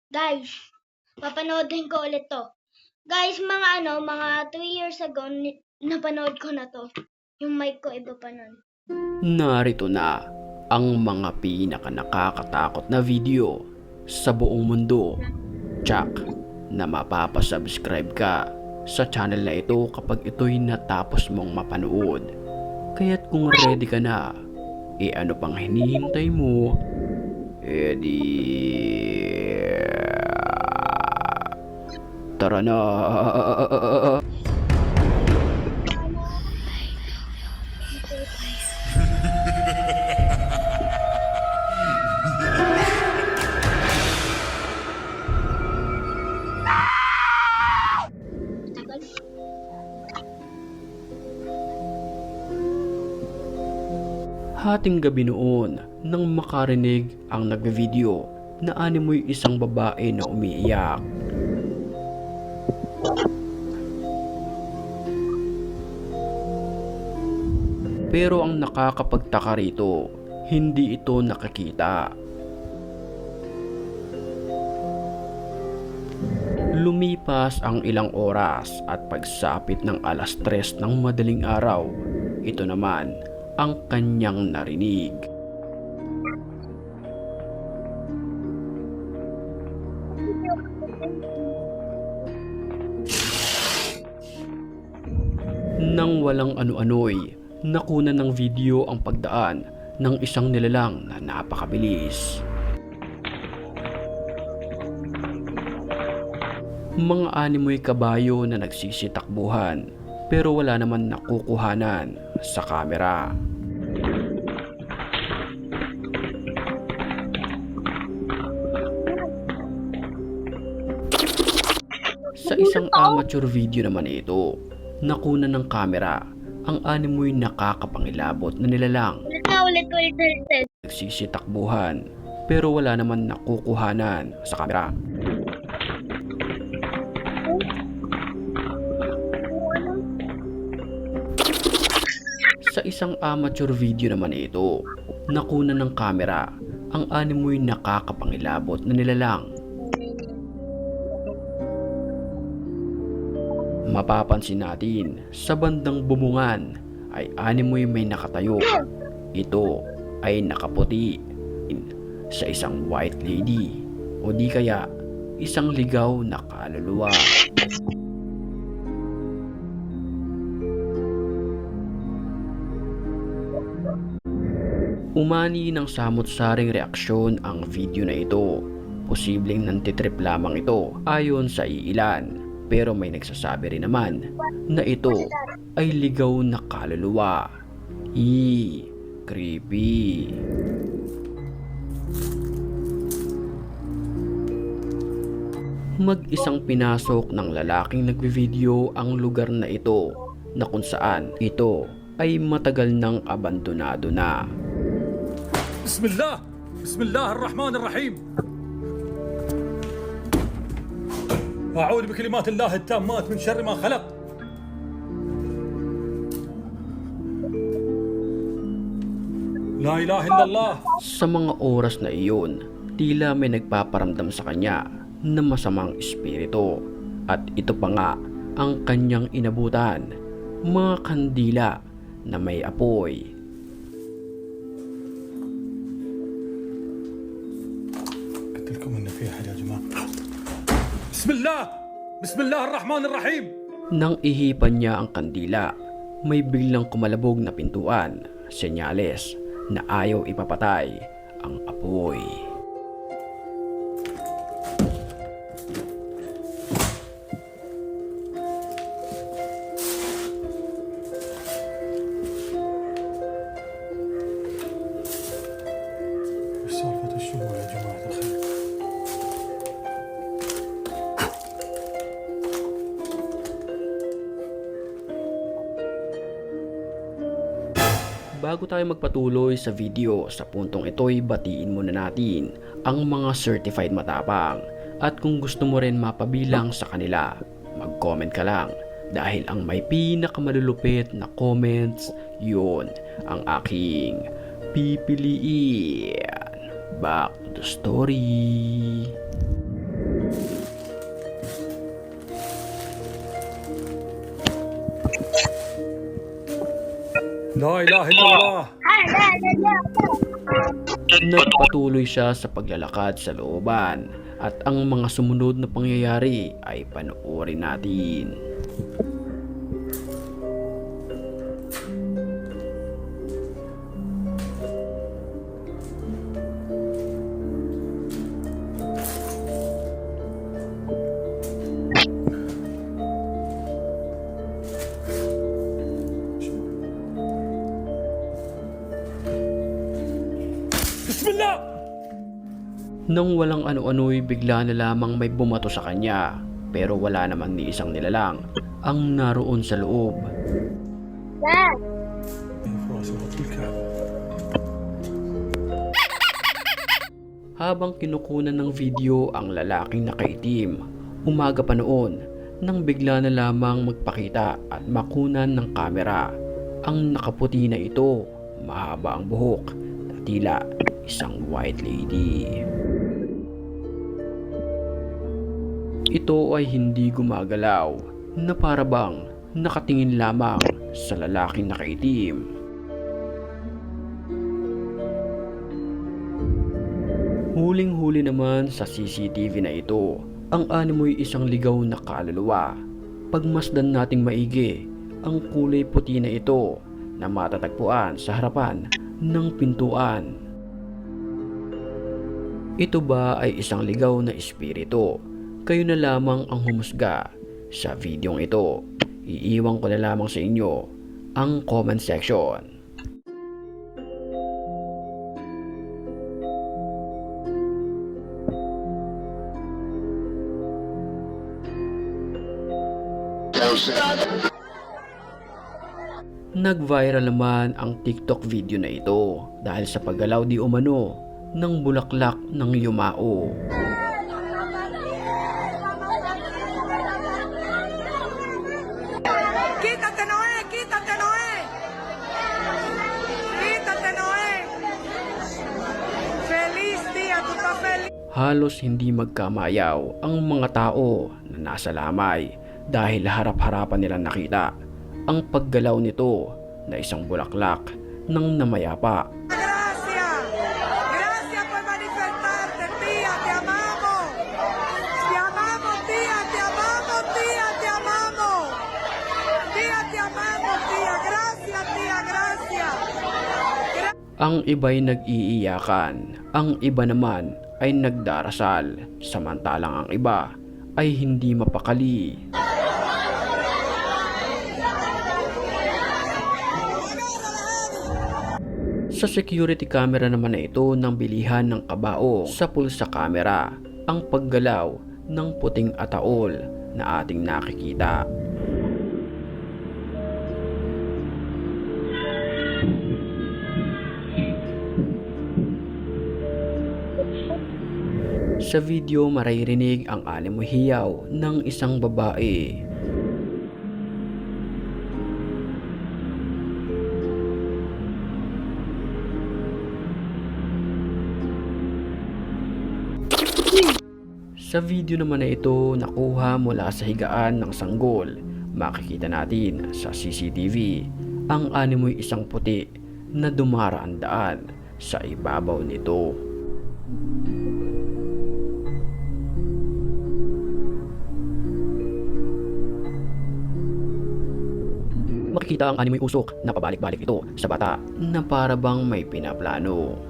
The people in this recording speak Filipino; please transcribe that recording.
Guys, papanoodin ko ulit 'to. Guys, mga 2 years ago napanood ko na 'to. Yung mic ko iba pa nun. Narito na ang mga nakakatakot na video sa buong mundo. Tsak na mapapasubscribe ka sa channel na ito kapag ito'y natapos mong mapanood. Kaya't kung ready ka na, ano pang hinihintay mo? Tara na! Tagal. Hating gabi noon nang makarinig ang nagbe-video na animoy isang babae na umiiyak. Pero ang nakakapagtaka rito, hindi ito nakakita. Lumipas ang ilang oras at pagsapit ng 3:00 ng madaling araw, ito naman ang kanyang narinig. Nang walang ano-ano'y nakuna ng video ang pagdaan ng isang nilalang na napakabilis. Mga animoy kabayo na nagsisitakbuhan pero wala naman nakukuhanan sa kamera. Sa isang amateur video naman ito, nakuna ng kamera ang animoy nakakapangilabot na nilalang Ulit. nagsisitakbuhan pero wala naman nakukuhanan sa kamera. Sa isang amateur video naman ito, nakuna ng kamera ang animoy nakakapangilabot na nilalang. Mapapansin natin sa bandang bumungan ay animoy may nakatayo. Ito ay nakaputi sa isang white lady o di kaya isang ligaw na kaluluwa. Umani ng samot-saring reaksyon ang video na ito. Posibleng nantitrip lamang ito ayon sa iilan. Pero may nagsasabi rin naman na ito ay ligaw na kaluluwa. Creepy. Mag-isang pinasok ng lalaking nagbi-video ang lugar na ito na kung saan ito ay matagal nang abandonado na. Bismillah! Bismillah ar-Rahman ar-Rahim! أعوذ بكلمات الله التامات من شر ما خلق. لا إله إلا الله. Sa mga oras na iyon, tila may nagpaparamdam sa kanya na masamang espiritu. At ito pa nga ang kanyang inabutan, mga kandila na may apoy. قلت لكم إن في أحد يا جماعة. بسم الله! بسم الله الرحمن الرحيم! Nang ihipan niya ang kandila, may biglang kumalabog na pintuan, senyales na ayaw ipapatay ang apoy. إيش سالفة الشهور يا جماعة الخير؟ Bago tayo magpatuloy sa video, sa puntong ito'y batiin muna natin ang mga certified matapang. At kung gusto mo rin mapabilang sa kanila, mag-comment ka lang. Dahil ang may pinakamalulupit na comments, yun ang aking pipiliin. Back to the story. لا إله إلا الله. Nagpatuloy siya sa paglalakad sa looban at ang mga sumunod na pangyayari ay panoorin natin. بسم الله. Nang walang ano-ano'y bigla na lamang may bumato sa kanya, pero wala naman ni isang nilalang ang naroon sa loob. في راسي رب الكعبة. Habang kinukunan ng video ang lalaking nakaitim, umaga pa noon nang bigla na lamang magpakita at makunan ng kamera. Ang nakaputi na ito, mahaba ang buhok, na tila isang white lady. Ito ay hindi gumagalaw, na para bang nakatingin lamang sa lalaking nakaitim. Huling-huli naman sa CCTV na ito, ang animoy isang ligaw na kaluluwa. Pagmasdan nating maigi, ang kulay puti na ito na matatagpuan sa harapan ng pintuan. Ito ba ay isang ligaw na espiritu? Kayo na lamang ang humusga sa videong ito. Iiwan ko na lamang sa inyo ang comment section. Nag-viral naman ang TikTok video na ito dahil sa paggalaw di umano ng bulaklak ng yumao. ¡Quítate, Noé! ¡Quítate, Noé! ¡Quítate, Noé! ¡Feliz día! ¡Tú estás feliz! Halos hindi magkamayaw ang mga tao na nasa lamay dahil harap-harapan nilang nakita ang paggalaw nito na isang bulaklak ng namayapa. ¡Gracias! ¡Gracias por manifestarte, tía! ¡Te amamos! ¡Te amamos, tía! ¡Te amamos, tía! ¡Te amamos! ¡Tía, te amamos, tía! ¡Gracias, tía! ¡Gracias! Ang iba'y nag-iiyakan, ang iba naman ay nagdarasal, samantalang ang iba ay hindi mapakali. Sa security camera naman na ito ng bilihan ng Kabao sa pulsa camera ang paggalaw ng puting ataol na ating nakikita. Sa video maririnig ang animohiyaw ng isang babae. Sa video naman na ito nakuha mula sa higaan ng sanggol, makikita natin sa CCTV ang animoy isang puti na dumaraan daan sa ibabaw nito. Makikita ang animoy usok na pabalik-balik ito sa bata na para bang may pinaplano.